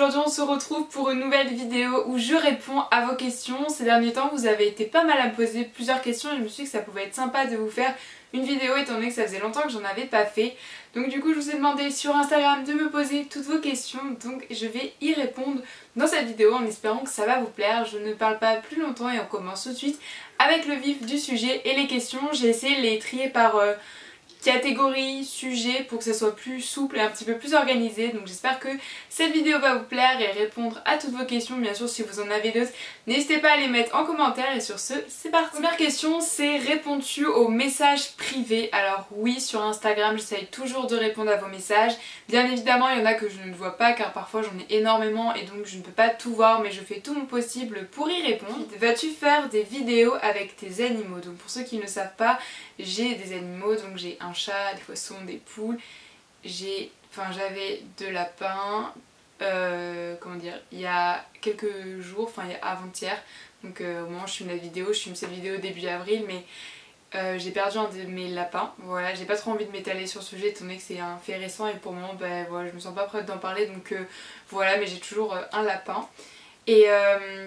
aujourd'hui on se retrouve pour une nouvelle vidéo où je réponds à vos questions. Ces derniers temps vous avez été pas mal à me poser plusieurs questions et je me suis dit que ça pouvait être sympa de vous faire une vidéo étant donné que ça faisait longtemps que j'en avais pas fait. Donc du coup je vous ai demandé sur Instagram de me poser toutes vos questions, donc je vais y répondre dans cette vidéo en espérant que ça va vous plaire. Je ne parle pas plus longtemps et on commence tout de suite avec le vif du sujet et les questions. J'ai essayé de les trier par catégorie, sujet pour que ça soit plus souple et un petit peu plus organisé. Donc j'espère que cette vidéo va vous plaire et répondre à toutes vos questions. Bien sûr si vous en avez d'autres, n'hésitez pas à les mettre en commentaire et sur ce, c'est parti. Première question, c'est réponds-tu aux messages privés? Alors oui, sur Instagram j'essaye toujours de répondre à vos messages. Bien évidemment il y en a que je ne vois pas car parfois j'en ai énormément et donc je ne peux pas tout voir, mais je fais tout mon possible pour y répondre. Vas-tu faire des vidéos avec tes animaux? Donc pour ceux qui ne savent pas, j'ai des animaux, donc j'ai un chat, des poissons, des poules, j'avais deux lapins, comment dire, il y a quelques jours, enfin avant-hier, donc au moment où je filme la vidéo, je filme cette vidéo début avril, mais j'ai perdu un de mes lapins. Voilà, j'ai pas trop envie de m'étaler sur ce sujet étant donné que c'est un fait récent et pour le moment voilà, je me sens pas prête d'en parler, donc voilà, mais j'ai toujours un lapin. Et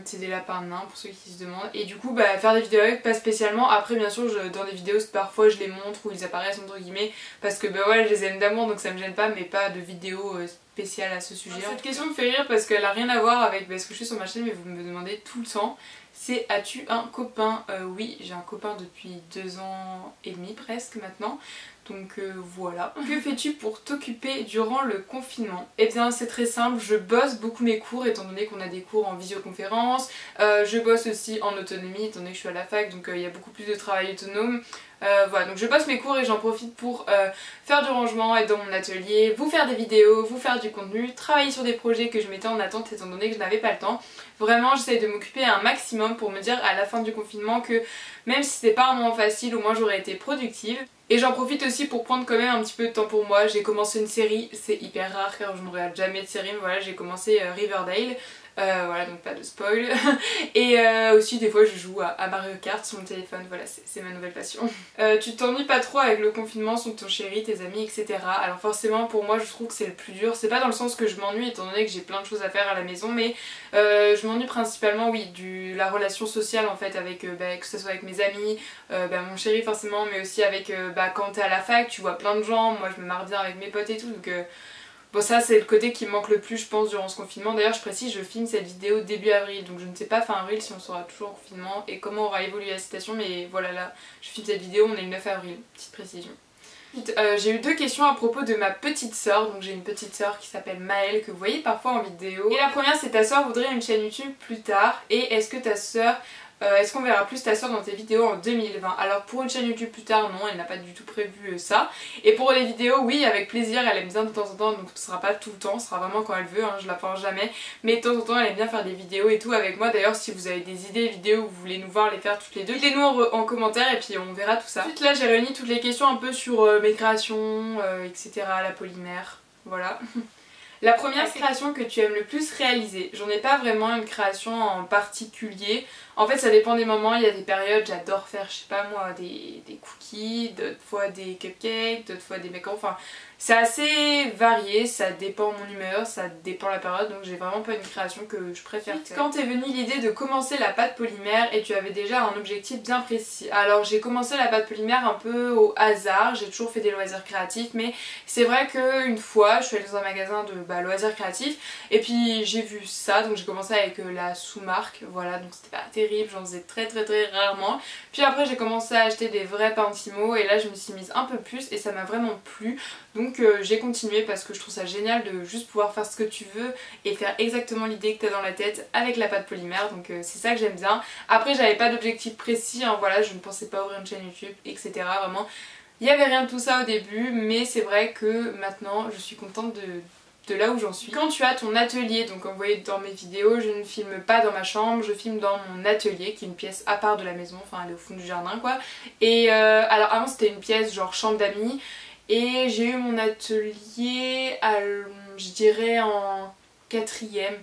c'est des lapins nains pour ceux qui se demandent. Et du coup faire des vidéos avec, pas spécialement. Après bien sûr dans des vidéos parfois je les montre ou ils apparaissent entre guillemets parce que voilà, je les aime d'amour donc ça me gêne pas, mais pas de vidéo spéciale à ce sujet. Cette question me fait rire parce qu'elle a rien à voir avec ce que je fais sur ma chaîne, mais vous me demandez tout le temps. C'est as-tu un copain? Oui, j'ai un copain depuis 2 ans et demi presque maintenant. Donc voilà. Que fais-tu pour t'occuper durant le confinement? Eh bien c'est très simple, je bosse beaucoup mes cours étant donné qu'on a des cours en visioconférence. Je bosse aussi en autonomie étant donné que je suis à la fac, donc il y a beaucoup plus de travail autonome. Voilà, donc je bosse mes cours et j'en profite pour faire du rangement, être dans mon atelier, vous faire des vidéos, vous faire du contenu, travailler sur des projets que je mettais en attente étant donné que je n'avais pas le temps. Vraiment j'essaie de m'occuper un maximum pour me dire à la fin du confinement que même si c'était pas un moment facile, au moins j'aurais été productive. Et j'en profite aussi pour prendre quand même un petit peu de temps pour moi. J'ai commencé une série, c'est hyper rare car je ne regarde jamais de série, mais voilà, j'ai commencé Riverdale. Voilà, donc pas de spoil. Et aussi des fois je joue à Mario Kart sur mon téléphone, voilà, c'est ma nouvelle passion. Tu t'ennuies pas trop avec le confinement sans ton chéri, tes amis, etc. Alors forcément pour moi je trouve que c'est le plus dur. C'est pas dans le sens que je m'ennuie étant donné que j'ai plein de choses à faire à la maison, mais je m'ennuie principalement oui la relation sociale en fait avec que ce soit avec mes amis, mon chéri forcément, mais aussi avec quand t'es à la fac tu vois plein de gens. Moi je me marre bien avec mes potes et tout, donc bon ça c'est le côté qui me manque le plus je pense durant ce confinement. D'ailleurs je précise, je filme cette vidéo début avril, donc je ne sais pas fin avril si on sera toujours en confinement et comment aura évolué la situation, mais voilà, là je filme cette vidéo, on est le 9 avril, petite précision. J'ai eu 2 questions à propos de ma petite sœur. Donc j'ai une petite sœur qui s'appelle Maëlle que vous voyez parfois en vidéo. Et la première c'est ta sœur voudrait une chaîne YouTube plus tard, et est-ce que ta sœur est-ce qu'on verra plus ta soeur dans tes vidéos en 2020? Alors pour une chaîne YouTube plus tard, non, elle n'a pas du tout prévu ça. Et pour les vidéos, oui, avec plaisir, elle aime bien de temps en temps, donc ce sera pas tout le temps, ce sera vraiment quand elle veut, hein, je la force jamais. Mais de temps en temps, elle aime bien faire des vidéos et tout avec moi. D'ailleurs, si vous avez des idées vidéos où vous voulez nous voir les faire toutes les deux, dites-les nous en commentaire et puis on verra tout ça. Ensuite là, j'ai réuni toutes les questions un peu sur mes créations, etc., la polymère, voilà. La première création que tu aimes le plus réaliser? J'en ai pas vraiment une création en particulier. En fait ça dépend des moments, il y a des périodes, j'adore faire, je sais pas moi, des cookies, d'autres fois des cupcakes, d'autres fois des macarons, enfin c'est assez varié, ça dépend mon humeur, ça dépend la période, donc j'ai vraiment pas une création que je préfère faire. Quand t'es venue l'idée de commencer la pâte polymère et tu avais déjà un objectif bien précis? Alors j'ai commencé la pâte polymère un peu au hasard, j'ai toujours fait des loisirs créatifs, mais c'est vrai qu'une fois je suis allée dans un magasin de loisirs créatifs et puis j'ai vu ça, donc j'ai commencé avec la sous-marque, voilà, donc c'était pas terrible, j'en faisais très rarement. Puis après j'ai commencé à acheter des vrais Pentimo et là je me suis mise un peu plus et ça m'a vraiment plu. Donc j'ai continué parce que je trouve ça génial de juste pouvoir faire ce que tu veux et faire exactement l'idée que tu as dans la tête avec la pâte polymère, donc c'est ça que j'aime bien. Après j'avais pas d'objectif précis, hein, voilà, je ne pensais pas ouvrir une chaîne YouTube, etc. Vraiment, il n'y avait rien de tout ça au début, mais c'est vrai que maintenant je suis contente de là où j'en suis. Quand tu as ton atelier, donc comme vous voyez dans mes vidéos, je ne filme pas dans ma chambre, je filme dans mon atelier qui est une pièce à part de la maison, enfin elle est au fond du jardin quoi. Et alors avant c'était une pièce genre chambre d'amis et j'ai eu mon atelier je dirais en 4e.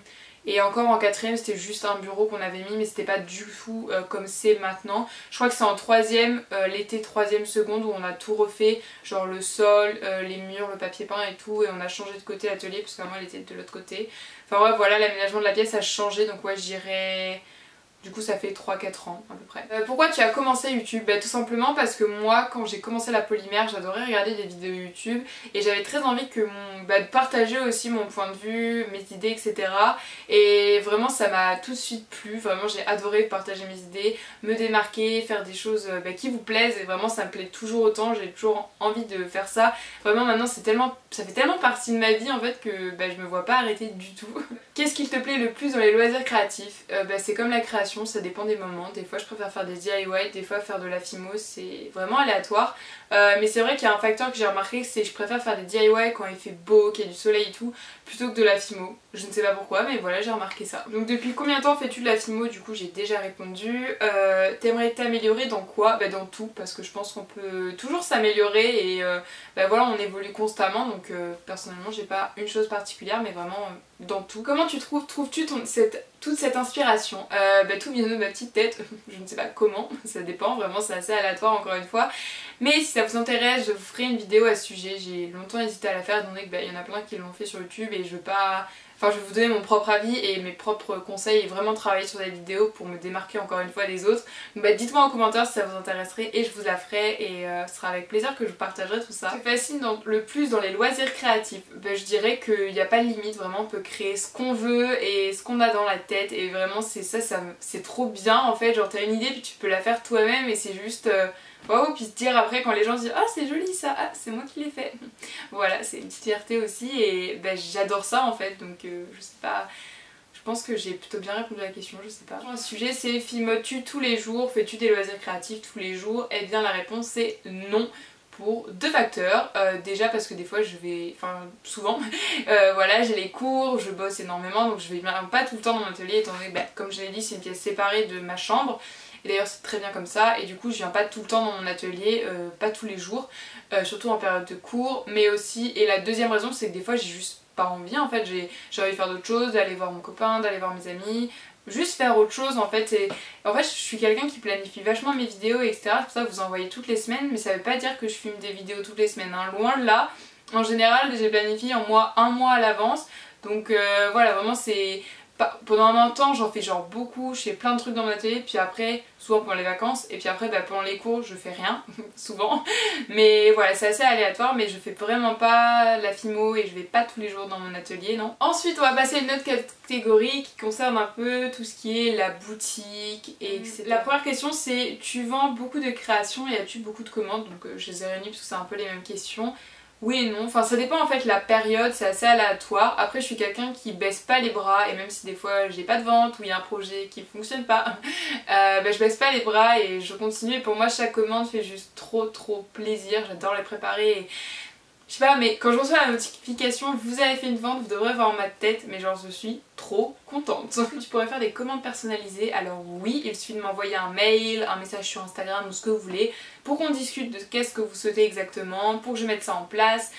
Et encore en quatrième c'était juste un bureau qu'on avait mis mais c'était pas du tout comme c'est maintenant. Je crois que c'est en troisième, l'été troisième seconde où on a tout refait, genre le sol, les murs, le papier peint et tout, et on a changé de côté l'atelier parce qu'avant elle était de l'autre côté. Enfin ouais voilà, l'aménagement de la pièce a changé, donc ouais je dirais... Du coup ça fait 3-4 ans à peu près. Pourquoi tu as commencé YouTube? Bah tout simplement parce que moi quand j'ai commencé la polymère j'adorais regarder des vidéos YouTube et j'avais très envie que de partager aussi mon point de vue, mes idées etc. Et vraiment ça m'a tout de suite plu, vraiment j'ai adoré partager mes idées, me démarquer, faire des choses qui vous plaisent et vraiment ça me plaît toujours autant, j'ai toujours envie de faire ça. Vraiment maintenant ça fait tellement partie de ma vie en fait que je me vois pas arrêter du tout. Qu'est-ce qui te plaît le plus dans les loisirs créatifs? C'est comme la création. Ça dépend des moments, des fois je préfère faire des DIY, des fois faire de la fimo, c'est vraiment aléatoire. Mais c'est vrai qu'il y a un facteur que j'ai remarqué, c'est que je préfère faire des DIY quand il fait beau, qu'il y a du soleil et tout, plutôt que de la fimo. Je ne sais pas pourquoi, mais voilà, j'ai remarqué ça. Donc depuis combien de temps fais-tu de la fimo? Du coup j'ai déjà répondu. T'aimerais t'améliorer dans quoi? Dans tout, parce que je pense qu'on peut toujours s'améliorer et voilà, on évolue constamment, donc personnellement j'ai pas une chose particulière, mais vraiment dans tout. Comment tu trouves-tu toute cette inspiration? Tout vient de ma petite tête, je ne sais pas comment, ça dépend, vraiment c'est assez aléatoire encore une fois. Mais si ça vous intéresse, je vous ferai une vidéo à ce sujet, j'ai longtemps hésité à la faire étant donné qu'il y en a plein qui l'ont fait sur YouTube et je veux pas... Enfin je vais vous donner mon propre avis et mes propres conseils et vraiment travailler sur des vidéos pour me démarquer encore une fois des autres. Donc dites-moi en commentaire si ça vous intéresserait et je vous la ferai et ce sera avec plaisir que je vous partagerai tout ça. Ce qui me fascine le plus dans les loisirs créatifs, je dirais qu'il n'y a pas de limite, vraiment on peut créer ce qu'on veut et ce qu'on a dans la tête et vraiment c'est c'est trop bien en fait, genre t'as une idée puis tu peux la faire toi-même et c'est juste... Waouh, puis se dire après quand les gens se disent ah c'est joli ça, ah c'est moi qui l'ai fait. Voilà, c'est une petite fierté aussi et j'adore ça en fait, donc je sais pas, je pense que j'ai plutôt bien répondu à la question, je sais pas. Le sujet c'est filmes-tu tous les jours, fais-tu des loisirs créatifs tous les jours? Eh bien la réponse c'est non. Pour deux facteurs, déjà parce que des fois je vais, enfin souvent, voilà j'ai les cours, je bosse énormément donc je vais pas tout le temps dans mon atelier étant donné que comme je l'ai dit c'est une pièce séparée de ma chambre. Et d'ailleurs c'est très bien comme ça et du coup je viens pas tout le temps dans mon atelier, pas tous les jours, surtout en période de cours, mais aussi, et la deuxième raison c'est que des fois j'ai juste pas envie en fait, j'ai envie de faire d'autres choses, d'aller voir mon copain, d'aller voir mes amis, juste faire autre chose en fait. Et en fait je suis quelqu'un qui planifie vachement mes vidéos etc, c'est pour ça que vous envoyez toutes les semaines, mais ça veut pas dire que je filme des vidéos toutes les semaines, hein. Loin de là. En général j'ai planifié un mois à l'avance, donc voilà vraiment c'est... Pendant un temps j'en fais genre beaucoup, je fais plein de trucs dans mon atelier, puis après, souvent pendant les vacances, et puis après pendant les cours je fais rien, souvent. Mais voilà, c'est assez aléatoire, mais je fais vraiment pas la fimo et je vais pas tous les jours dans mon atelier, non. Ensuite on va passer à une autre catégorie qui concerne un peu tout ce qui est la boutique, et etc. La première question c'est, tu vends beaucoup de créations et as-tu beaucoup de commandes? Donc je les ai réunies parce que c'est un peu les mêmes questions. Oui et non, enfin ça dépend en fait, la période c'est assez aléatoire. Après je suis quelqu'un qui baisse pas les bras et même si des fois j'ai pas de vente ou il y a un projet qui fonctionne pas, je baisse pas les bras et je continue. Et pour moi chaque commande fait juste trop plaisir, j'adore les préparer et... Je sais pas, mais quand je reçois la notification vous avez fait une vente, vous devrez voir ma tête, mais genre je suis trop contente. Tu pourrais faire des commandes personnalisées, alors oui, il suffit de m'envoyer un mail, un message sur Instagram ou ce que vous voulez pour qu'on discute de qu'est-ce que vous souhaitez exactement, pour que je mette ça en place,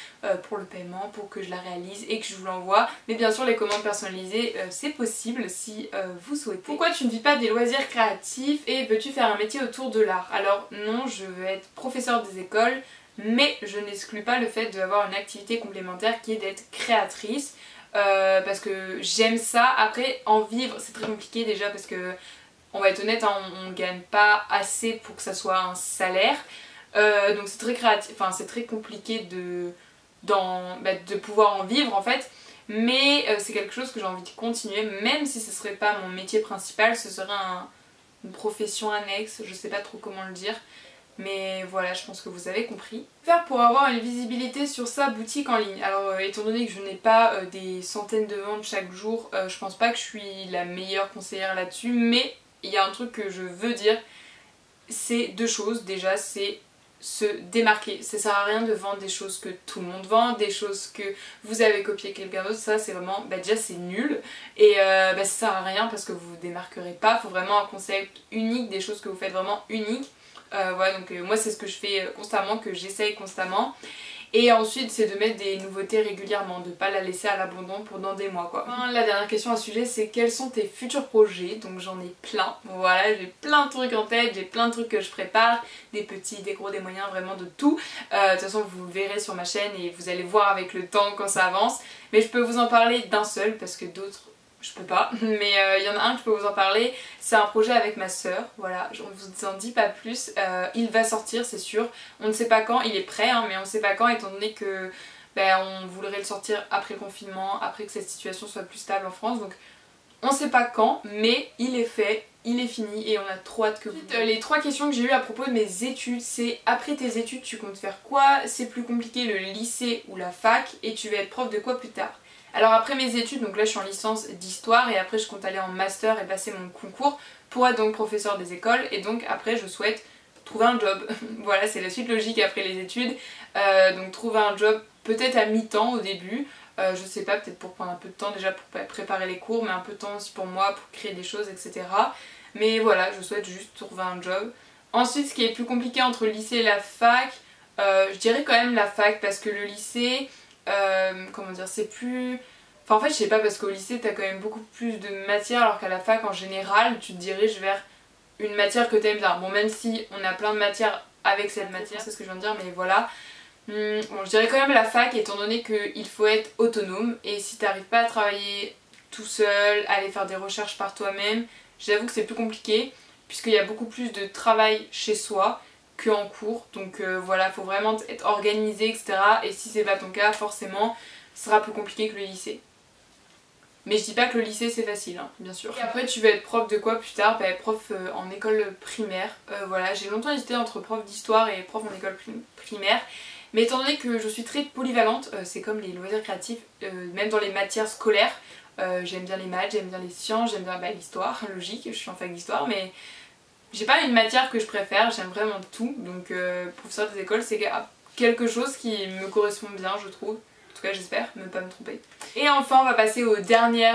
pour le paiement, pour que je la réalise et que je vous l'envoie. Mais bien sûr les commandes personnalisées c'est possible si vous souhaitez. Pourquoi tu ne vis pas des loisirs créatifs et veux-tu faire un métier autour de l'art? Alors non, je veux être professeure des écoles, mais je n'exclus pas le fait d'avoir une activité complémentaire qui est d'être créatrice parce que j'aime ça. Après en vivre c'est très compliqué déjà parce que on va être honnête, hein, on gagne pas assez pour que ça soit un salaire, donc c'est très créatif, enfin c'est très compliqué de pouvoir en vivre en fait. Mais c'est quelque chose que j'ai envie de continuer, même si ce serait pas mon métier principal, ce serait une profession annexe, je sais pas trop comment le dire. Mais voilà, je pense que vous avez compris. Faire pour avoir une visibilité sur sa boutique en ligne. Alors étant donné que je n'ai pas des centaines de ventes chaque jour, je pense pas que je suis la meilleure conseillère là-dessus. Mais il y a un truc que je veux dire, c'est deux choses. Déjà c'est se démarquer. Ça sert à rien de vendre des choses que tout le monde vend, des choses que vous avez copié quelqu'un d'autre. Ça c'est vraiment, déjà c'est nul. Et ça sert à rien parce que vous vous démarquerez pas. Il faut vraiment un concept unique, des choses que vous faites vraiment uniques. Voilà, donc moi c'est ce que je fais constamment, que j'essaye constamment. Et ensuite c'est de mettre des nouveautés régulièrement, de pas la laisser à l'abandon pendant des mois quoi. Enfin, la dernière question à ce sujet c'est quels sont tes futurs projets? Donc j'en ai plein, voilà, j'ai plein de trucs en tête, j'ai plein de trucs que je prépare, des petits, des gros, des moyens, vraiment de tout. De toute façon vous le verrez sur ma chaîne et vous allez voir avec le temps quand ça avance. Mais je peux vous en parler d'un seul parce que d'autres je peux pas, mais il y en a un que je peux vous en parler, c'est un projet avec ma soeur, voilà, je ne vous en dis pas plus, il va sortir c'est sûr, on ne sait pas quand, il est prêt hein, mais on ne sait pas quand étant donné que on voudrait le sortir après le confinement, après que cette situation soit plus stable en France, donc on ne sait pas quand, mais il est fait, il est fini et on a trop hâte que vous... Les 3 questions que j'ai eues à propos de mes études, c'est après tes études tu comptes faire quoi? C'est plus compliqué le lycée ou la fac et tu veux être prof de quoi plus tard? Alors après mes études, donc là je suis en licence d'histoire et après je compte aller en master et passer mon concours pour être donc professeur des écoles et donc après je souhaite trouver un job. Voilà, c'est la suite logique après les études, donc trouver un job peut-être à mi-temps au début, je sais pas, peut-être pour prendre un peu de temps déjà pour préparer les cours, mais un peu de temps aussi pour moi, pour créer des choses, etc. Mais voilà, je souhaite juste trouver un job. Ensuite, ce qui est plus compliqué entre le lycée et la fac, je dirais quand même la fac parce que le lycée... comment dire, c'est plus... Enfin en fait je sais pas parce qu'au lycée t'as quand même beaucoup plus de matières alors qu'à la fac en général tu te diriges vers une matière que t'aimes bien. Bon même si on a plein de matières avec cette matière, c'est ce que je viens de dire mais voilà. Bon je dirais quand même la fac étant donné qu'il faut être autonome et si t'arrives pas à travailler tout seul, aller faire des recherches par toi-même, j'avoue que c'est plus compliqué puisqu'il y a beaucoup plus de travail chez soi en cours, donc voilà, faut vraiment être organisé, etc. Et si c'est pas ton cas, forcément, ce sera plus compliqué que le lycée. Mais je dis pas que le lycée c'est facile, hein, bien sûr. Et après tu veux être prof de quoi plus tard? Prof en école primaire. Voilà, j'ai longtemps hésité entre prof d'histoire et prof en école primaire. Mais étant donné que je suis très polyvalente, c'est comme les loisirs créatifs, même dans les matières scolaires, j'aime bien les maths, j'aime bien les sciences, j'aime bien l'histoire, logique, je suis en fac d'histoire, mais j'ai pas une matière que je préfère, j'aime vraiment tout, donc professeur des écoles c'est quelque chose qui me correspond bien je trouve, en tout cas j'espère ne pas me tromper. Et enfin on va passer au dernier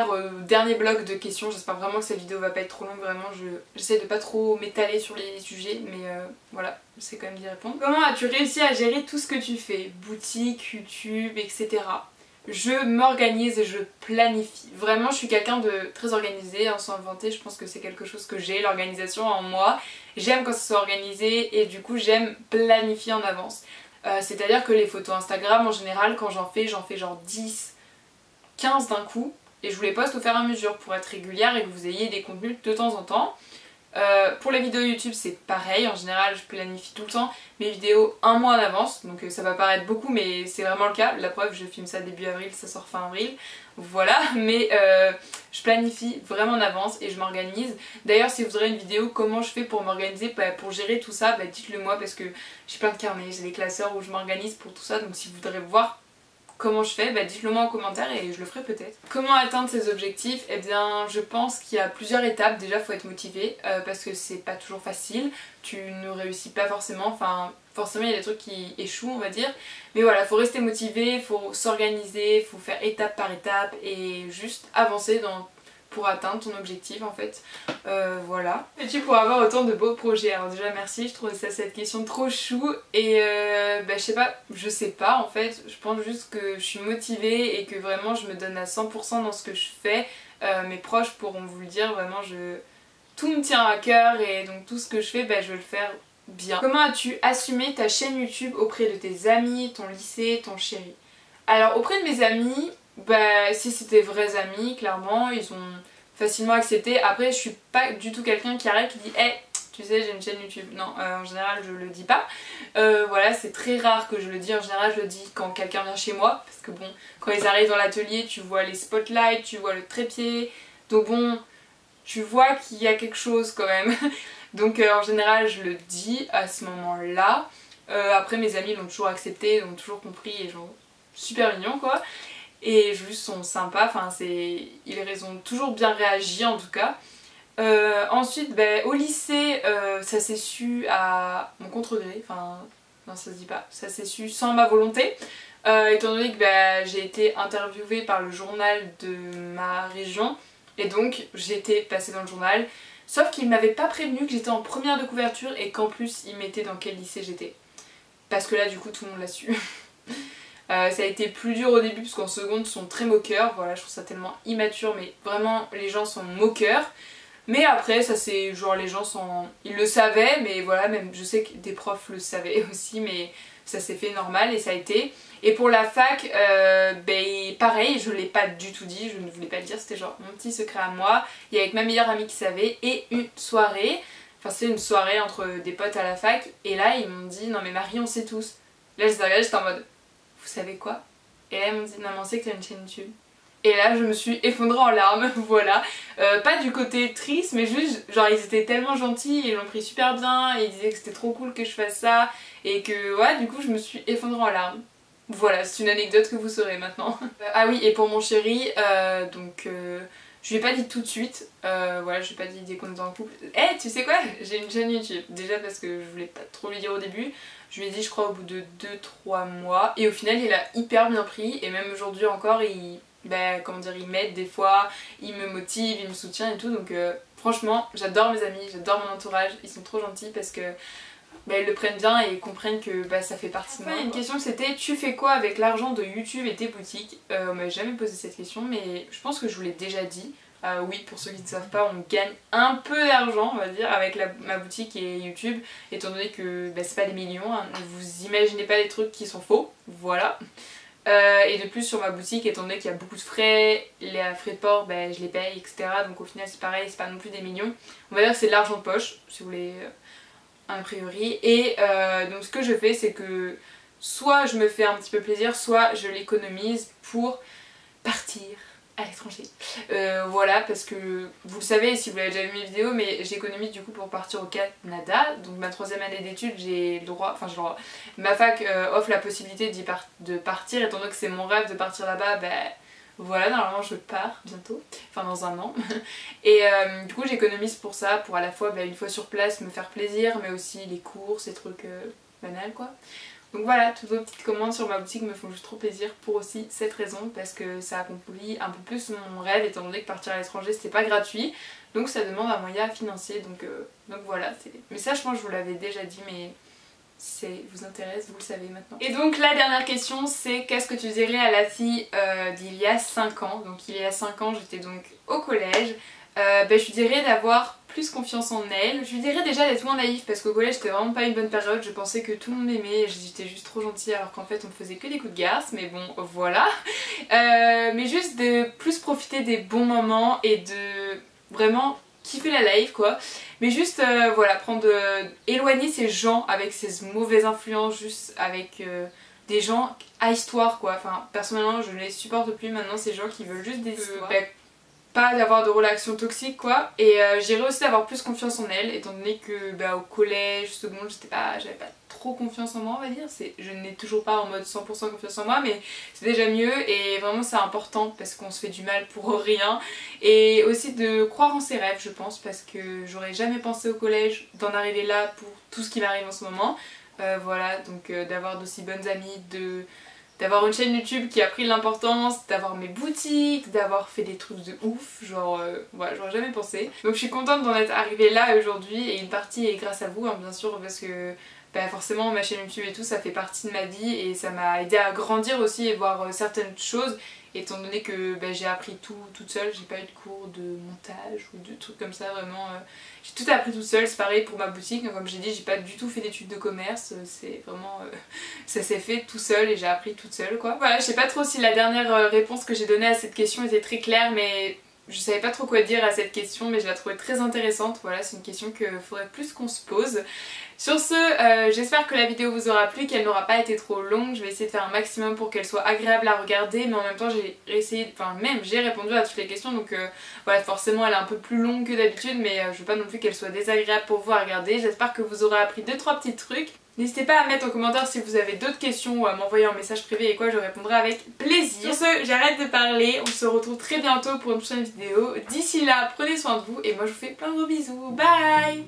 bloc de questions, j'espère vraiment que cette vidéo va pas être trop longue, vraiment j'essaie de pas trop m'étaler sur les sujets, mais voilà, j'essaie quand même d'y répondre. Comment as-tu réussi à gérer tout ce que tu fais? Boutique, YouTube, etc. Je m'organise et je planifie. Vraiment je suis quelqu'un de très organisé, sans inventer, je pense que c'est quelque chose que j'ai, l'organisation en moi. J'aime quand ça soit organisé et du coup j'aime planifier en avance. C'est-à-dire que les photos Instagram en général quand j'en fais genre 10, 15 d'un coup et je vous les poste au fur et à mesure pour être régulière et que vous ayez des contenus de temps en temps. Pour les vidéos YouTube c'est pareil, en général je planifie tout le temps mes vidéos un mois en avance, donc ça va paraître beaucoup mais c'est vraiment le cas, la preuve je filme ça début avril, ça sort fin avril, voilà, mais je planifie vraiment en avance et je m'organise. D'ailleurs si vous aurez une vidéo comment je fais pour m'organiser, pour gérer tout ça, dites-le moi parce que j'ai plein de carnets, j'ai des classeurs où je m'organise pour tout ça, donc si vous voudrez voir comment je fais, dites-le moi en commentaire et je le ferai peut-être. Comment atteindre ces objectifs? Eh bien je pense qu'il y a plusieurs étapes. Déjà faut être motivé parce que c'est pas toujours facile, tu ne réussis pas forcément, enfin forcément il y a des trucs qui échouent on va dire, mais voilà, faut rester motivé, faut s'organiser, faut faire étape par étape et juste avancer pour atteindre ton objectif en fait, voilà. Et tu pourras avoir autant de beaux projets? Alors déjà merci, je trouve cette question trop chou et je sais pas en fait, je pense juste que je suis motivée et que vraiment je me donne à 100% dans ce que je fais. Mes proches pourront vous le dire, vraiment tout me tient à cœur et donc tout ce que je fais je vais le faire bien. Comment as-tu assumé ta chaîne YouTube auprès de tes amis, ton lycée, ton chéri? Alors auprès de mes amis, si c'était vrais amis, clairement, ils ont facilement accepté. Après, je suis pas du tout quelqu'un qui arrive qui dit hey, tu sais, j'ai une chaîne YouTube. Non, en général, je le dis pas. Voilà, c'est très rare que je le dise. En général, je le dis quand quelqu'un vient chez moi. Parce que bon, quand ils arrivent dans l'atelier, tu vois les spotlights, tu vois le trépied. Donc bon, tu vois qu'il y a quelque chose quand même. Donc en général, je le dis à ce moment-là. Après, mes amis l'ont toujours accepté, l'ont toujours compris et genre super mignon quoi. Et juste sont sympas, enfin ils ont toujours bien réagi en tout cas. Ensuite au lycée ça s'est su à mon contre-gré, enfin non ça se dit pas, ça s'est su sans ma volonté. Étant donné que j'ai été interviewée par le journal de ma région et donc j'ai été passée dans le journal. Sauf qu'ils m'avaient pas prévenu que j'étais en première de couverture et qu'en plus ils mettaient dans quel lycée j'étais. Parce que là du coup tout le monde l'a su. Ça a été plus dur au début parce qu'en seconde ils sont très moqueurs, voilà je trouve ça tellement immature mais vraiment les gens sont moqueurs. Mais après ça c'est genre les gens sont... ils le savaient mais voilà même je sais que des profs le savaient aussi mais ça s'est fait normal et ça a été. Et pour la fac, ben pareil je l'ai pas du tout dit, je ne voulais pas le dire, c'était genre mon petit secret à moi. Il y avait ma meilleure amie qui savait et une soirée, enfin c'était une soirée entre des potes à la fac et là ils m'ont dit non mais Marie on sait tous. Là je les ai regardés, j'étais en mode vous savez quoi? Et là ils m'ont dit non mais on sait que t'as une chaîne YouTube. Et là je me suis effondrée en larmes, voilà. Pas du côté triste mais juste genre ils étaient tellement gentils, ils l'ont pris super bien et ils disaient que c'était trop cool que je fasse ça. Et que ouais du coup je me suis effondrée en larmes. Voilà c'est une anecdote que vous saurez maintenant. Ah oui et pour mon chéri je lui ai pas dit tout de suite, voilà je lui ai pas dit dès qu'on était en couple. Eh tu sais quoi, j'ai une chaîne YouTube. Déjà parce que je voulais pas trop lui dire au début. Je lui ai dit je crois au bout de 2-3 mois et au final il a hyper bien pris et même aujourd'hui encore il... bah, comment dire, il m'aide des fois, il me motive, il me soutient et tout donc franchement j'adore mes amis, j'adore mon entourage, ils sont trop gentils parce que bah, ils le prennent bien et ils comprennent que bah, ça fait partie de moi. Il y a une question c'était tu fais quoi avec l'argent de YouTube et tes boutiques? On m'a jamais posé cette question mais je pense que je vous l'ai déjà dit. Oui, pour ceux qui ne savent pas, on gagne un peu d'argent, on va dire, avec ma boutique et YouTube, étant donné que bah, c'est pas des millions, hein, vous imaginez pas des trucs qui sont faux, voilà. Et de plus sur ma boutique, étant donné qu'il y a beaucoup de frais, les frais de port, bah, je les paye, etc. Donc au final c'est pareil, c'est pas non plus des millions. On va dire que c'est de l'argent de poche, si vous voulez, a priori. Et donc ce que je fais, c'est que soit je me fais un petit peu plaisir, soit je l'économise pour partir à l'étranger. Voilà, parce que vous le savez si vous l'avez déjà vu mes vidéos, mais j'économise du coup pour partir au Canada. Donc ma 3e année d'études, j'ai le droit, enfin j'ai le droit, ma fac offre la possibilité de partir, étant donné que c'est mon rêve de partir là-bas, bah voilà, normalement je pars bientôt, enfin dans un an. Et du coup j'économise pour ça, pour à la fois bah, une fois sur place me faire plaisir, mais aussi les courses, les trucs banals quoi. Donc voilà, toutes vos petites commandes sur ma boutique me font juste trop plaisir pour aussi cette raison, parce que ça accomplit un peu plus mon rêve étant donné que partir à l'étranger c'était pas gratuit, donc ça demande un moyen financier, donc voilà. Mais ça je pense que je vous l'avais déjà dit, mais si ça vous intéresse, vous le savez maintenant. Et donc la dernière question c'est qu'est-ce que tu dirais à la fille d'il y a 5 ans? Donc il y a 5 ans j'étais donc au collège. Je lui dirais d'avoir plus confiance en elle. Je lui dirais déjà d'être moins naïve parce qu'au collège c'était vraiment pas une bonne période, je pensais que tout le monde m'aimait et j'étais juste trop gentille alors qu'en fait on me faisait que des coups de garce, mais bon voilà. Mais juste de plus profiter des bons moments et de vraiment kiffer la life quoi. Mais juste voilà, éloigner ces gens avec ces mauvaises influences, juste avec des gens à histoire quoi. Enfin personnellement je ne les supporte plus maintenant, ces gens qui veulent juste des histoires. Pas d'avoir de relations toxiques quoi, et j'irais aussi d'avoir plus confiance en elle étant donné que bah, au collège, seconde, j'avais pas trop confiance en moi on va dire, je n'ai toujours pas en mode 100% confiance en moi mais c'est déjà mieux et vraiment c'est important parce qu'on se fait du mal pour rien, et aussi de croire en ses rêves je pense parce que j'aurais jamais pensé au collège d'en arriver là pour tout ce qui m'arrive en ce moment, voilà donc d'avoir d'aussi bonnes amies, d'avoir une chaîne YouTube qui a pris de l'importance, d'avoir mes boutiques, d'avoir fait des trucs de ouf, genre voilà, j'aurais jamais pensé. Donc je suis contente d'en être arrivée là aujourd'hui et une partie est grâce à vous hein, bien sûr parce que bah, forcément ma chaîne YouTube et tout ça fait partie de ma vie et ça m'a aidé à grandir aussi et voir certaines choses étant donné que bah, j'ai appris tout toute seule, j'ai pas eu de cours de montage ou de trucs comme ça vraiment, j'ai tout appris toute seule, c'est pareil pour ma boutique, donc, comme j'ai dit j'ai pas du tout fait d'études de commerce, c'est vraiment ça s'est fait tout seul et j'ai appris toute seule quoi. Voilà, je sais pas trop si la dernière réponse que j'ai donnée à cette question était très claire mais je savais pas trop quoi dire à cette question mais je la trouvais très intéressante, voilà c'est une question qu'il faudrait plus qu'on se pose. Sur ce, j'espère que la vidéo vous aura plu, qu'elle n'aura pas été trop longue, je vais essayer de faire un maximum pour qu'elle soit agréable à regarder mais en même temps j'ai essayé, enfin même j'ai répondu à toutes les questions donc voilà forcément elle est un peu plus longue que d'habitude mais je veux pas non plus qu'elle soit désagréable pour vous à regarder, j'espère que vous aurez appris 2-3 petits trucs. N'hésitez pas à mettre en commentaire si vous avez d'autres questions ou à m'envoyer un message privé et quoi, je répondrai avec plaisir. Sur ce, j'arrête de parler, on se retrouve très bientôt pour une prochaine vidéo. D'ici là, prenez soin de vous et moi je vous fais plein de gros bisous. Bye!